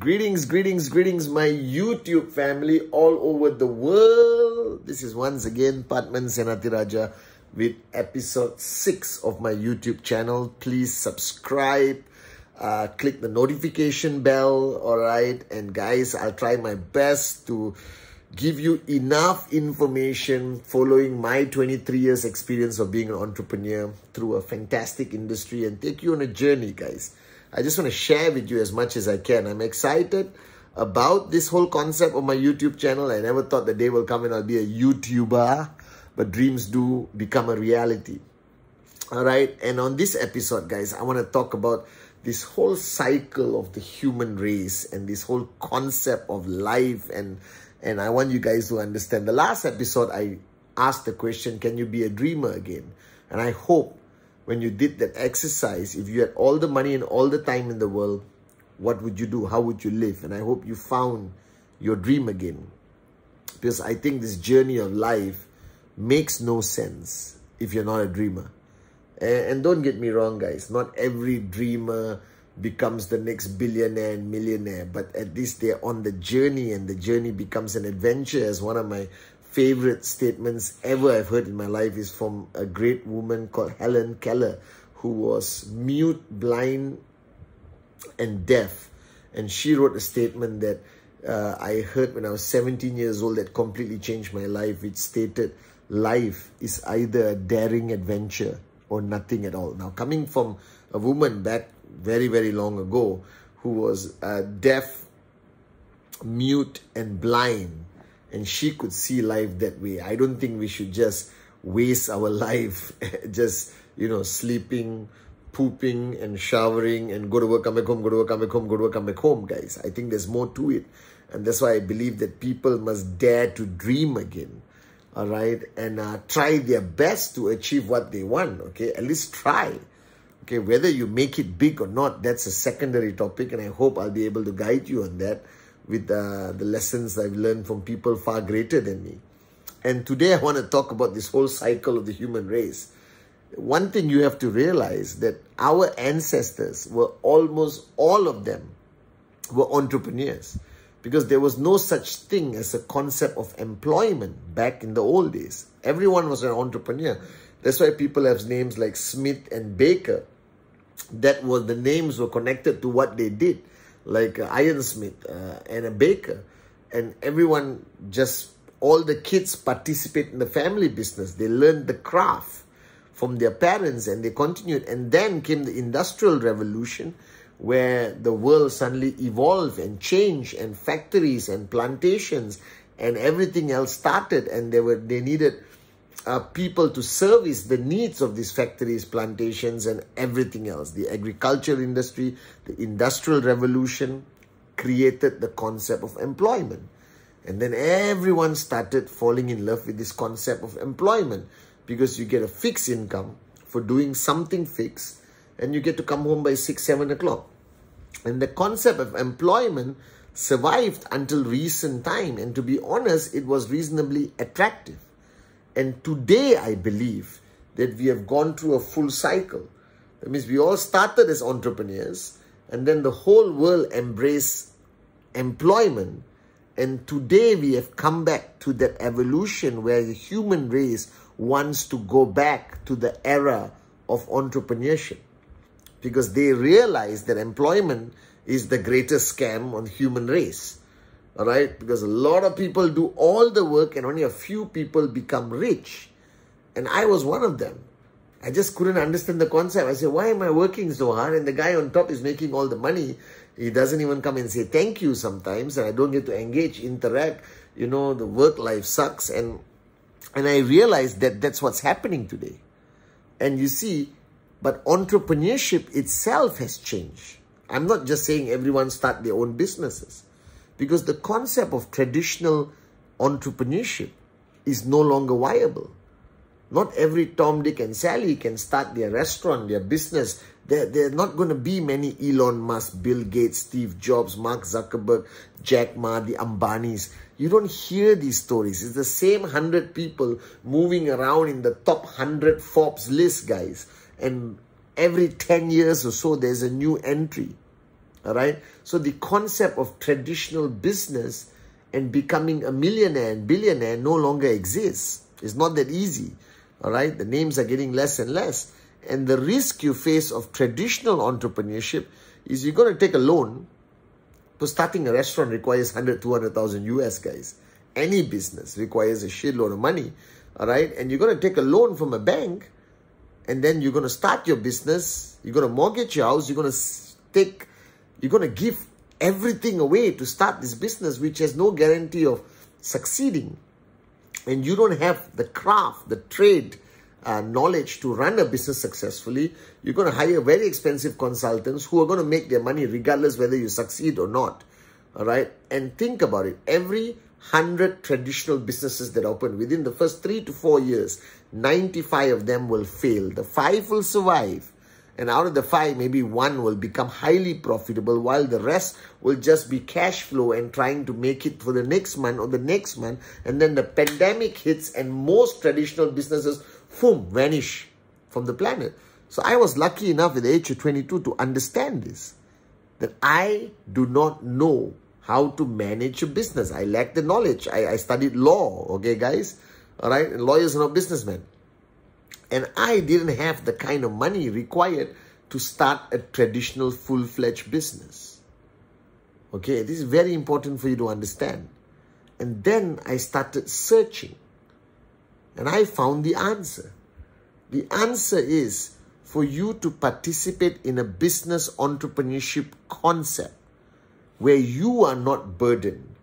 Greetings, my YouTube family all over the world. This is once again Pathman Senathirajah with episode 6 of my YouTube channel. Please subscribe, click the notification bell, alright? And guys, I'll try my best to give you enough information following my 23 years experience of being an entrepreneur through a fantastic industry and take you on a journey, guys. I just want to share with you as much as I can. I'm excited about this whole concept of my YouTube channel. I never thought the day will come and I'll be a YouTuber, but dreams do become a reality. All right. And on this episode, guys, I want to talk about this whole cycle of the human race and this whole concept of life. And I want you guys to understand. The last episode, I asked the question, can you be a dreamer again? And I hope when you did that exercise, if you had all the money and all the time in the world, what would you do? How would you live? And I hope you found your dream again. Because I think this journey of life makes no sense if you're not a dreamer. And don't get me wrong, guys. Not every dreamer becomes the next billionaire and millionaire. But at least they're on the journey, and the journey becomes an adventure. As one of my favorite statements ever I've heard in my life is from a great woman called Helen Keller, who was mute, blind, and deaf. And she wrote a statement that I heard when I was 17 years old that completely changed my life. It stated, life is either a daring adventure or nothing at all. Now, coming from a woman back very, very long ago who was deaf, mute, and blind, and she could see life that way, I don't think we should just waste our life just, sleeping, pooping, and showering, and go to work, come back home, go to work, come back home, go to work, come back home, guys. I think there's more to it. And that's why I believe that people must dare to dream again, all right? And try their best to achieve what they want, okay? At least try. Okay, whether you make it big or not, that's a secondary topic, and I hope I'll be able to guide you on that with the lessons I've learned from people far greater than me. And today I want to talk about this whole cycle of the human race. One thing you have to realize that our ancestors were almost all of them were entrepreneurs, because there was no such thing as a concept of employment back in the old days. Everyone was an entrepreneur. That's why people have names like Smith and Baker. That was, the names were connected to what they did, like ironsmith and a baker. And everyone, just all the kids participate in the family business. They learned the craft from their parents and they continued. And then came the Industrial Revolution, where the world suddenly evolved and changed, and factories and plantations and everything else started, and they needed people to service the needs of these factories, plantations, and everything else. The agricultural industry, the Industrial Revolution created the concept of employment. And then everyone started falling in love with this concept of employment, because you get a fixed income for doing something fixed, and you get to come home by 6, 7 o'clock. And the concept of employment survived until recent time. And to be honest, it was reasonably attractive. And today, I believe that we have gone through a full cycle. That means we all started as entrepreneurs, and then the whole world embraced employment. And today, we have come back to that evolution where the human race wants to go back to the era of entrepreneurship, because they realize that employment is the greatest scam on the human race. All right, because a lot of people do all the work and only a few people become rich. And I was one of them. I just couldn't understand the concept. I said, why am I working so hard? And the guy on top is making all the money. He doesn't even come and say thank you sometimes. And I don't get to engage, interact. The work life sucks. And I realized that that's what's happening today. And you see, but entrepreneurship itself has changed. I'm not just saying everyone start their own businesses, because the concept of traditional entrepreneurship is no longer viable. Not every Tom, Dick, and Sally can start their restaurant, their business. There are not going to be many Elon Musk, Bill Gates, Steve Jobs, Mark Zuckerberg, Jack Ma, the Ambanis. You don't hear these stories. It's the same 100 people moving around in the top 100 Forbes list, guys. And every 10 years or so, there's a new entry. All right. So the concept of traditional business and becoming a millionaire and billionaire no longer exists. It's not that easy. All right. The names are getting less and less. And the risk you face of traditional entrepreneurship is you're going to take a loan. So starting a restaurant requires 100, 200,000 US, guys. Any business requires a shitload of money. All right. And you're going to take a loan from a bank. And then you're going to start your business. You're going to mortgage your house. You're going to give everything away to start this business, which has no guarantee of succeeding. And you don't have the craft, the trade, knowledge to run a business successfully. You're going to hire very expensive consultants who are going to make their money regardless whether you succeed or not. All right. And think about it. Every 100 traditional businesses that open within the first 3 to 4 years, 95 of them will fail. The 5 will survive. And out of the 5, maybe 1 will become highly profitable, while the rest will just be cash flow and trying to make it for the next month or the next month. And then the pandemic hits and most traditional businesses, boom, vanish from the planet. So I was lucky enough at the age of 22 to understand this, that I do not know how to manage a business. I lack the knowledge. I studied law, okay, guys? All right? And lawyers are not businessmen. And I didn't have the kind of money required to start a traditional full-fledged business. Okay? This is very important for you to understand. And then I started searching. And I found the answer. The answer is for you to participate in a business entrepreneurship concept where you are not burdened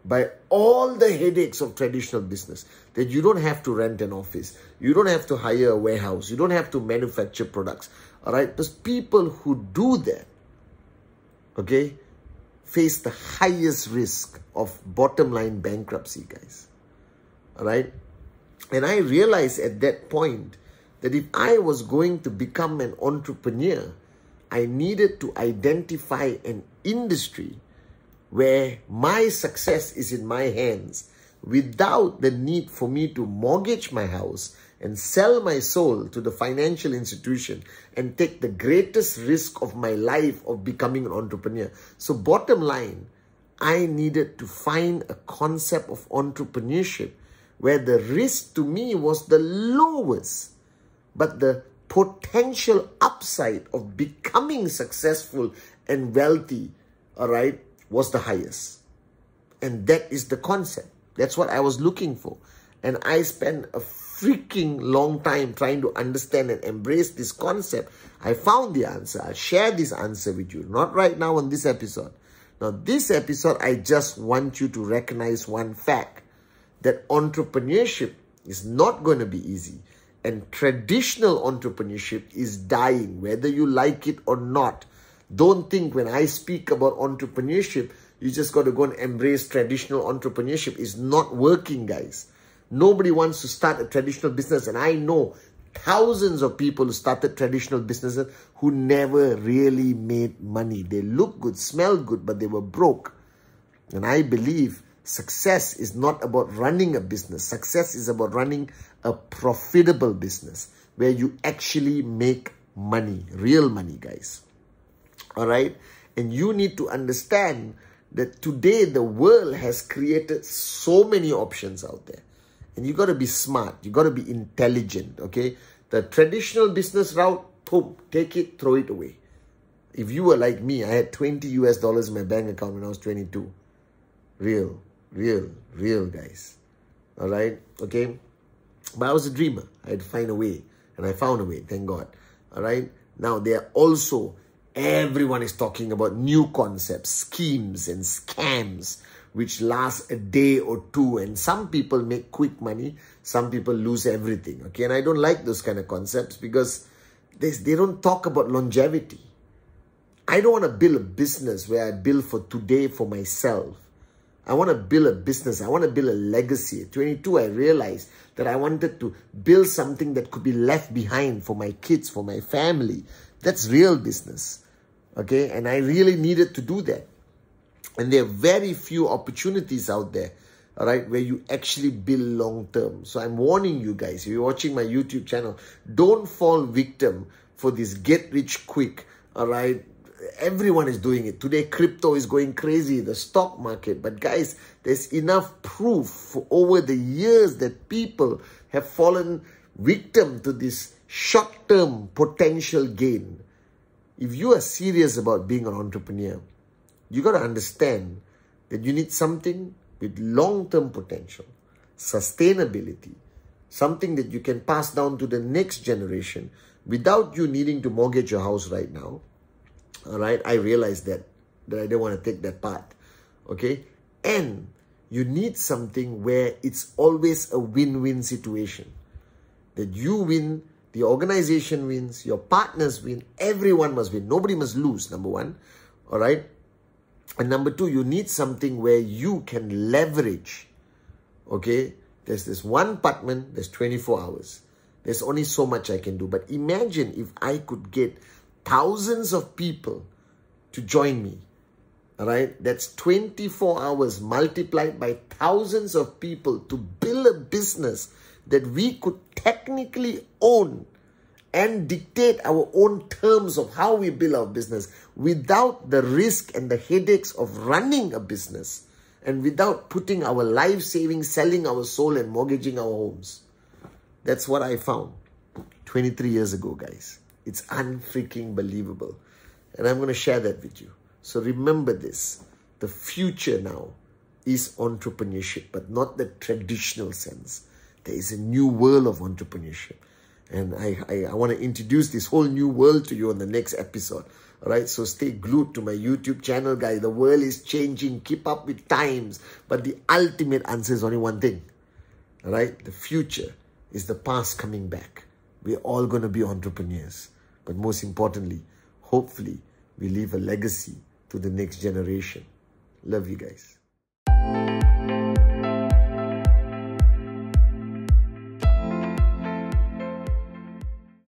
by all the headaches of traditional business, that you don't have to rent an office, you don't have to hire a warehouse, you don't have to manufacture products, all right? Because people who do that, okay, face the highest risk of bottom line bankruptcy, guys, all right? And I realized at that point that if I was going to become an entrepreneur, I needed to identify an industry where my success is in my hands without the need for me to mortgage my house and sell my soul to the financial institution and take the greatest risk of my life of becoming an entrepreneur. So bottom line, I needed to find a concept of entrepreneurship where the risk to me was the lowest, but the potential upside of becoming successful and wealthy, all right, was the highest. And that is the concept. That's what I was looking for. And I spent a freaking long time trying to understand and embrace this concept. I found the answer. I'll share this answer with you. Not right now on this episode. Now, this episode, I just want you to recognize one fact, that entrepreneurship is not going to be easy. And traditional entrepreneurship is dying, whether you like it or not. Don't think when I speak about entrepreneurship, you just got to go and embrace traditional entrepreneurship. It's not working, guys. Nobody wants to start a traditional business. And I know thousands of people who started traditional businesses who never really made money. They look good, smell good, but they were broke. And I believe success is not about running a business. Success is about running a profitable business where you actually make money, real money, guys. All right? And you need to understand that today the world has created so many options out there. And you got to be smart. You got to be intelligent, okay? The traditional business route, boom, take it, throw it away. If you were like me, I had $20 US in my bank account when I was 22. Real, guys. All right? Okay? But I was a dreamer. I had to find a way. And I found a way, thank God. All right? Now, there are also, everyone is talking about new concepts, schemes and scams, which last a day or two. And some people make quick money. Some people lose everything. Okay? And I don't like those kind of concepts because they don't talk about longevity. I don't want to build a business where I build for today for myself. I want to build a business. I want to build a legacy. At 22, I realized that I wanted to build something that could be left behind for my kids, for my family. That's real business. Okay? And I really needed to do that. And there are very few opportunities out there, all right, where you actually build long term. So I'm warning you guys, if you're watching my YouTube channel, don't fall victim for this get rich quick, all right, everyone is doing it. Today, crypto is going crazy, the stock market. But guys, there's enough proof for over the years that people have fallen victim to this short-term potential gain. If you are serious about being an entrepreneur, you got to understand that you need something with long-term potential, sustainability, something that you can pass down to the next generation without you needing to mortgage your house right now. All right, I realized that I don't want to take that path. Okay, and you need something where it's always a win-win situation. That you win, the organization wins, your partners win, everyone must win. Nobody must lose, number one. All right. And number two, you need something where you can leverage. Okay. There's this one Pathman, there's 24 hours. There's only so much I can do. But imagine if I could get thousands of people to join me. All right. That's 24 hours multiplied by thousands of people to build a business that we could technically own and dictate our own terms of how we build our business without the risk and the headaches of running a business and without putting our life savings, selling our soul and mortgaging our homes. That's what I found 23 years ago, guys. It's unfreaking believable. And I'm going to share that with you. So remember this. The future now is entrepreneurship, but not the traditional sense. There is a new world of entrepreneurship. And I want to introduce this whole new world to you on the next episode. All right, so stay glued to my YouTube channel, guys. The world is changing. Keep up with times. But the ultimate answer is only one thing. All right, the future is the past coming back. We're all going to be entrepreneurs. But most importantly, hopefully, we leave a legacy to the next generation. Love you guys.